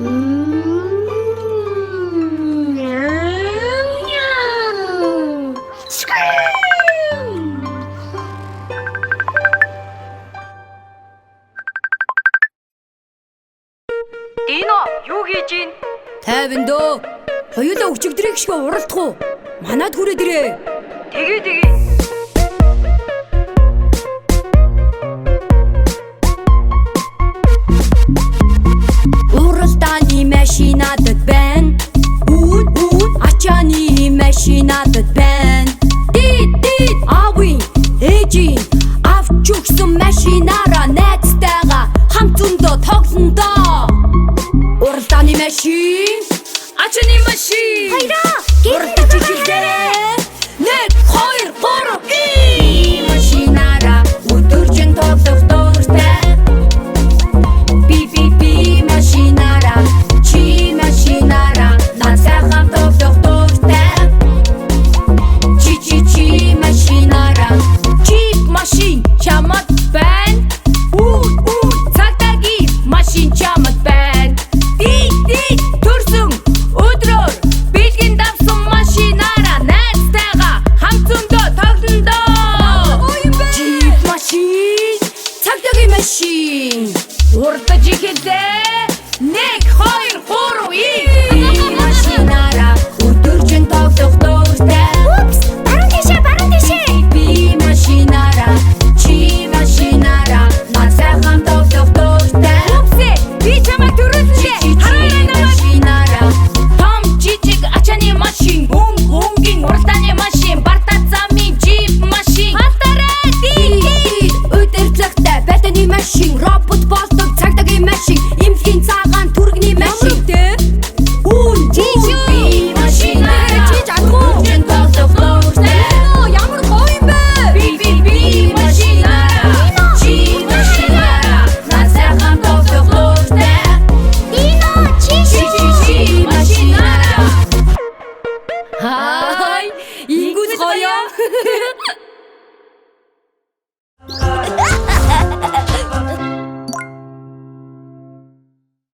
Дино юу хийж ийн? Тайван дөө. Хоёулаа өчигдрийг шиг уралдах уу? Манад хүрээд ирээ. Тэгээ. Уралдааны машинад байна. Үн ачааны машинад байна. Дид ави эжи авч өгсөн машинаараа найзтайгаа хамт зөндөө тоглондоо. Уралдааны машин, ачааны машин. Хайраа уралдаж ижилдээ. 1 2 3 машинаараа өдөржин тоглох дуртай. Би машинаараа чи машинаараа насахан тоглох дуртай. Чи машинаараа чип машин чамд байна. Цагтаагийн машин чамд байна. Дид төрсөн өдрөөр бэлгэн давсан машинаараа найзтайгаа хамт зөндөө тоглондоо. Чип машин, цагтаагийн машин урдаж ихэдээ. 1 2 3 машинаараа өдөржин тоглох дуртай. Баруун тийшээ. Би машинаараа чи машинаараа насахан тоглох дуртай. Би чамайг төрүүлнэ. Хараа машинаараа том жижиг ачааны машин, өнгийн уралдааны машин, бардаа замын джип машин. Халтараа дид өдөр цагтаа байтаны машин, робот болдог цагдаагийн машин, эмнэлгийн цагаан түргэний машин. Би машинаараа чи жадгуу тоглох дуртай. Ямар гоё юм бэ? Би машинаараа чи машинаараа насахан тоглох дуртай. Чи машинаараа. Хай, ингүүс гоё.